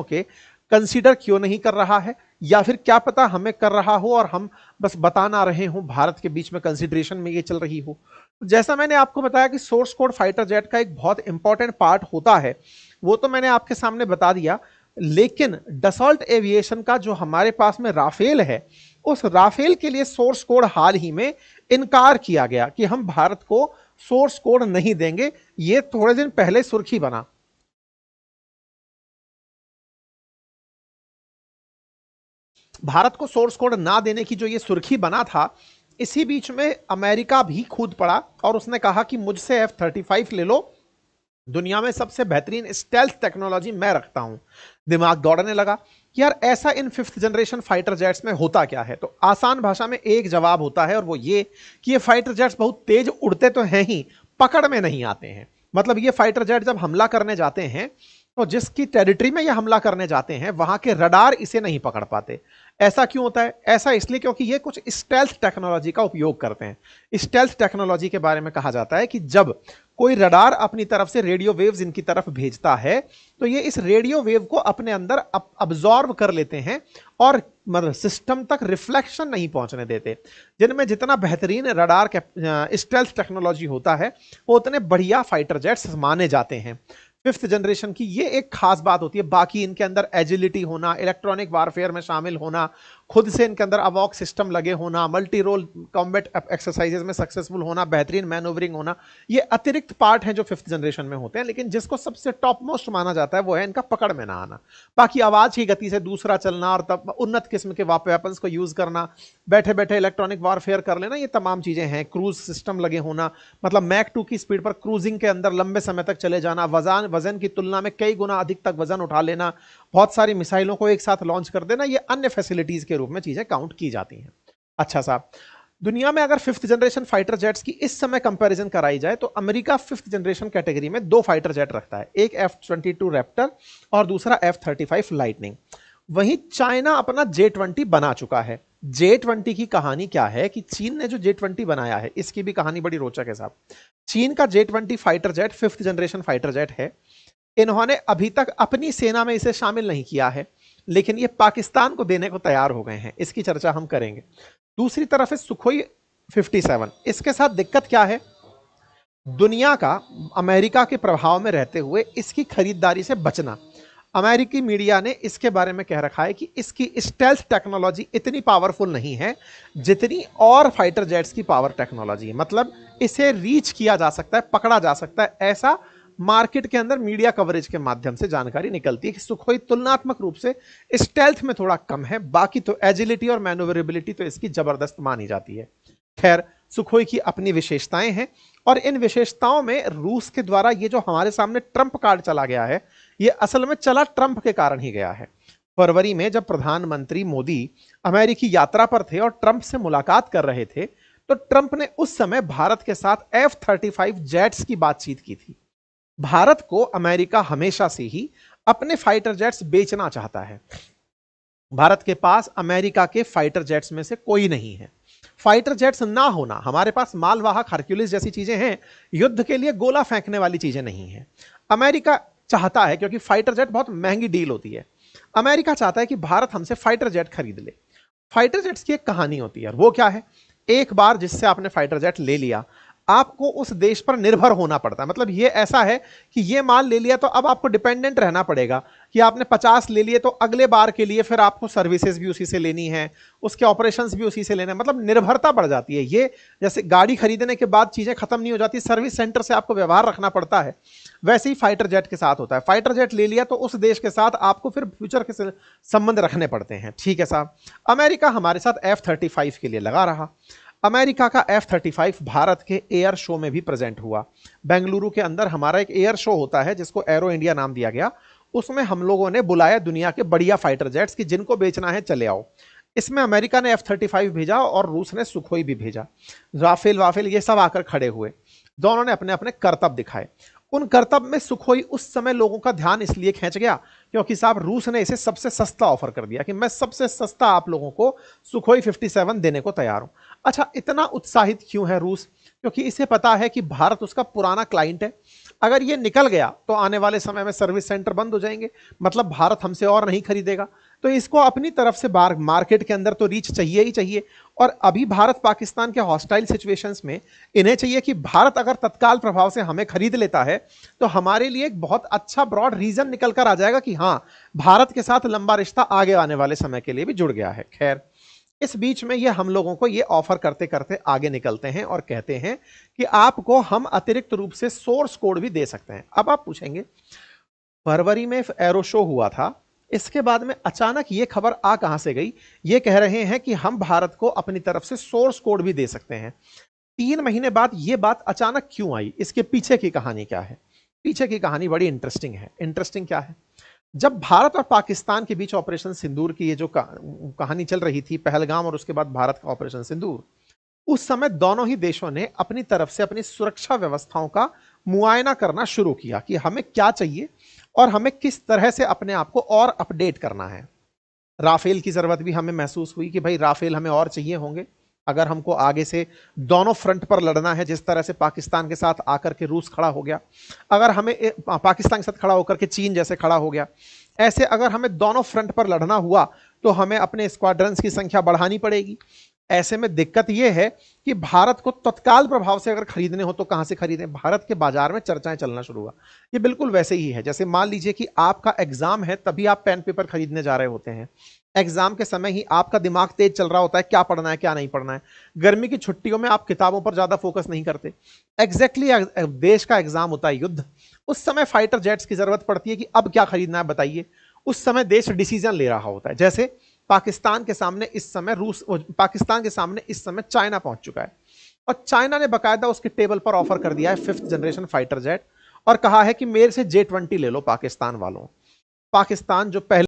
के कंसीडर क्यों नहीं कर रहा है, या फिर क्या पता हमें कर रहा हो और हम बस बता ना रहे हो, भारत के बीच में कंसीडरेशन में ये चल रही हो। जैसा मैंने आपको बताया कि सोर्स कोड फाइटर जेट का एक बहुत इंपॉर्टेंट पार्ट होता है, वो तो मैंने आपके सामने बता दिया। लेकिन डसॉल्ट एविएशन का जो हमारे पास में राफेल है, उस राफेल के लिए सोर्स कोड हाल ही में इनकार किया गया कि हम भारत को सोर्स कोड नहीं देंगे। ये थोड़े दिन पहले सुर्खी बना। भारत को सोर्स कोड ना देने की जो ये सुर्खी बना था, इसी बीच में अमेरिका भी कूद पड़ा और उसने कहा कि मुझसे F-35 ले लो, दुनिया में सबसे बेहतरीन स्टेल्थ टेक्नोलॉजी मैं रखता हूं। दिमाग दौड़ने लगा कि यार ऐसा इन 5th जनरेशन फाइटर जेट्स में होता क्या है। तो आसान भाषा में एक जवाब होता है और वो ये कि ये फाइटर जेट्स बहुत तेज उड़ते तो हैं ही, पकड़ में नहीं आते हैं। मतलब ये फाइटर जेट जब हमला करने जाते हैं तो जिसकी टेरिटरी में ये हमला करने जाते हैं वहां के रडार इसे नहीं पकड़ पाते। ऐसा क्यों होता है? ऐसा इसलिए क्योंकि ये कुछ स्टेल्थ टेक्नोलॉजी का उपयोग करते हैं। स्टेल्थ टेक्नोलॉजी के बारे में कहा जाता है कि जब कोई रडार अपनी तरफ से रेडियो वेव्स इनकी तरफ भेजता है तो ये इस रेडियो वेव को अपने अंदर अब्जॉर्ब कर लेते हैं और मतलब सिस्टम तक रिफ्लेक्शन नहीं पहुंचने देते। जिनमें जितना बेहतरीन रडार स्टेल्थ टेक्नोलॉजी होता है वो उतने बढ़िया फाइटर जेट्स माने जाते हैं। 5th जनरेशन की ये एक खास बात होती है। बाकी इनके अंदर एजिलिटी होना, इलेक्ट्रॉनिक वारफेयर में शामिल होना, खुद से इनके अंदर अवॉक सिस्टम लगे होना, मल्टी रोल कॉम्बैट एक्सरसाइजेज में सक्सेसफुल होना, बेहतरीन मैनोवरिंग होना, ये अतिरिक्त पार्ट हैं जो 5th जनरेशन में होते हैं। लेकिन जिसको सबसे टॉप मोस्ट माना जाता है वो है इनका पकड़ में ना आना। बाकी आवाज की गति से दूसरा चलना और तब उन्नत किस्म के वेपन्स को यूज करना, बैठे बैठे इलेक्ट्रॉनिक वारफेयर कर लेना, ये तमाम चीजें हैं। क्रूज सिस्टम लगे होना, मतलब मैक 2 की स्पीड पर क्रूजिंग के अंदर लंबे समय तक चले जाना, वजन की तुलना में कई गुना अधिक तक वजन उठा लेना, बहुत सारी मिसाइलों को एक साथ लॉन्च कर देना, ये अन्य फैसिलिटीज के रूप में चीजें काउंट की जाती हैं। अच्छा साहब, दुनिया में अगर 5th जनरेशन फाइटर जेट्स की इस समय कंपैरिजन कराई जाए तो अमेरिका 5th जनरेशन कैटेगरी में 2 फाइटर जेट रखता है, एक F-22 रैप्टर और दूसरा F-35 लाइटनिंग। वहीं चाइना अपना J-20 बना चुका है। J-20 की कहानी क्या है कि चीन ने जो J-20 बनाया है, इसकी भी कहानी बड़ी रोचक है साहब। चीन का J-20 fighter jet 5th generation fighter jet है। इन्होंने अभी तक अपनी सेना में इसे शामिल नहीं किया है, लेकिन ये पाकिस्तान को देने को तैयार हो गए हैं। इसकी चर्चा हम करेंगे। दूसरी तरफ है सुखोई 57। इसके साथ दिक्कत क्या है? दुनिया का अमेरिका के प्रभाव में रहते हुए इसकी खरीदारी से बचना। अमेरिकी मीडिया ने इसके बारे में कह रखा है कि इसकी स्टेल्थ टेक्नोलॉजी इतनी पावरफुल नहीं है जितनी और फाइटर जेट्स की पावर टेक्नोलॉजी है। मतलब इसे रीच किया जा सकता है, पकड़ा जा सकता है, ऐसा मार्केट के अंदर मीडिया कवरेज के माध्यम से जानकारी निकलती है कि सुखोई तुलनात्मक रूप से स्टेल्थ में थोड़ा कम है। बाकी तो एजिलिटी और मैनोवरेबिलिटी तो इसकी जबरदस्त मानी जाती है। खैर, सुखोई की अपनी विशेषताएं हैं और इन विशेषताओं में रूस के द्वारा ये जो हमारे सामने ट्रंप कार्ड चला गया है, ये असल में चला ट्रंप के कारण ही गया है। फरवरी में जब प्रधानमंत्री मोदी अमेरिकी यात्रा पर थे और ट्रंप से मुलाकात कर रहे थे, तो ट्रंप ने उस समय भारत के साथ F-35 जेट्स की बातचीत की थी। भारत को अमेरिका हमेशा से ही अपने फाइटर जेट्स बेचना चाहता है। भारत के पास अमेरिका के फाइटर जेट्स में से कोई नहीं है। फाइटर जेट्स ना होना, हमारे पास मालवाहक हरक्यूलिस जैसी चीजें हैं, युद्ध के लिए गोला फेंकने वाली चीजें नहीं है। अमेरिका चाहता है, क्योंकि फाइटर जेट बहुत महंगी डील होती है, अमेरिका चाहता है कि भारत हमसे फाइटर जेट खरीद ले। फाइटर जेट्स की एक कहानी होती है, वो क्या है? एक बार जिससे आपने फाइटर जेट ले लिया, आपको उस देश पर निर्भर होना पड़ता है। मतलब ये ऐसा है कि ये माल ले लिया तो अब आपको डिपेंडेंट रहना पड़ेगा कि आपने 50 ले लिए तो अगले बार के लिए फिर आपको सर्विसेज भी उसी से लेनी है, उसके ऑपरेशंस भी उसी से लेने हैं। मतलब निर्भरता बढ़ जाती है। ये जैसे गाड़ी खरीदने के बाद चीजें खत्म नहीं हो जाती, सर्विस सेंटर से आपको व्यवहार रखना पड़ता है, वैसे ही फाइटर जेट के साथ होता है। फाइटर जेट ले लिया तो उस देश के साथ आपको फिर फ्यूचर के संबंध रखने पड़ते हैं। ठीक है साहब, अमेरिका हमारे साथ F-35 के लिए लगा रहा। अमेरिका का F-35 भारत के एयर शो में भी प्रेजेंट हुआ। बेंगलुरु के अंदर हमारा एक एयर शो होता है जिसको एरो इंडिया नाम दिया गया। उसमें हम लोगों ने बुलाया दुनिया के बढ़िया फाइटर जेट्स की, जिनको बेचना है चले आओ। इसमें अमेरिका ने F-35 भेजा और रूस ने सुखोई भी भेजा। राफेल ये सब आकर खड़े हुए, दोनों ने अपने अपने करतब दिखाए। उन करतब में सुखोई उस समय लोगों का ध्यान इसलिए खींच गया क्योंकि साहब रूस ने इसे सबसे सस्ता ऑफर कर दिया कि मैं सबसे सस्ता आप लोगों को सुखोई 57 देने को तैयार हूं। अच्छा, इतना उत्साहित क्यों है रूस? क्योंकि इसे पता है कि भारत उसका पुराना क्लाइंट है। अगर ये निकल गया तो आने वाले समय में सर्विस सेंटर बंद हो जाएंगे, मतलब भारत हमसे और नहीं खरीदेगा। तो इसको अपनी तरफ से मार्केट के अंदर तो रीच चाहिए ही चाहिए। और अभी भारत पाकिस्तान के हॉस्टाइल सिचुएशंस में इन्हें चाहिए कि भारत अगर तत्काल प्रभाव से हमें खरीद लेता है तो हमारे लिए एक बहुत अच्छा ब्रॉड रीजन निकल कर आ जाएगा कि हाँ, भारत के साथ लंबा रिश्ता आगे आने वाले समय के लिए भी जुड़ गया है। खैर, इस बीच में ये हम लोगों को ये ऑफर करते करते आगे निकलते हैं और कहते हैं कि आपको हम अतिरिक्त रूप से सोर्स कोड भी दे सकते हैं। अब आप पूछेंगे, फरवरी में एरो शो हुआ था, इसके बाद में अचानक ये खबर आ कहां से गई? ये कह रहे हैं कि हम भारत को अपनी तरफ से सोर्स कोड भी दे सकते हैं। 3 महीने बाद ये बात अचानक क्यों आई? इसके पीछे की कहानी क्या है? पीछे की कहानी बड़ी इंटरेस्टिंग है। इंटरेस्टिंग क्या है? जब भारत और पाकिस्तान के बीच ऑपरेशन सिंदूर की ये जो कहानी चल रही थी, पहलगाम और उसके बाद भारत का ऑपरेशन सिंदूर, उस समय दोनों ही देशों ने अपनी तरफ से अपनी सुरक्षा व्यवस्थाओं का मुआयना करना शुरू किया कि हमें क्या चाहिए और हमें किस तरह से अपने आप को और अपडेट करना है। राफेल की जरूरत भी हमें महसूस हुई कि भाई राफेल हमें और चाहिए होंगे अगर हमको आगे से दोनों फ्रंट पर लड़ना है। जिस तरह से पाकिस्तान के साथ आकर के रूस खड़ा हो गया, अगर हमें पाकिस्तान के साथ खड़ा होकर के चीन जैसे खड़ा हो गया, ऐसे अगर हमें दोनों फ्रंट पर लड़ना हुआ तो हमें अपने स्क्वाड्रंस की संख्या बढ़ानी पड़ेगी। ऐसे में दिक्कत यह है कि भारत को तत्काल प्रभाव से अगर खरीदने हो तो कहां से खरीदें? भारत के बाजार में चर्चाएं चलना शुरू हुआ। ये बिल्कुल वैसे ही है जैसे मान लीजिए कि आपका एग्जाम है, तभी आप पेन पेपर खरीदने जा रहे होते हैं। एग्जाम के समय ही आपका दिमाग तेज चल रहा होता है, क्या पढ़ना है क्या नहीं पढ़ना है। गर्मी की छुट्टियों में आप किताबों पर ज्यादा फोकस नहीं करते। एग्जैक्टली देश का एग्जाम होता है युद्ध, उस समय फाइटर जेट्स की जरूरत पड़ती है कि अब क्या खरीदना है बताइए। उस समय देश डिसीजन ले रहा होता है। जैसे पाकिस्तान के सामने इस समय पाकिस्तान के सामने इस समय चाइना पहुंच चुका है और चाइना ने बकायदा उसके टेबल पर ऑफर कर दिया है 5th जनरेशन फाइटर जेट और कहा है कि मेरे से J-20 ले लो पाकिस्तान वालों। पाकिस्तान जो पहले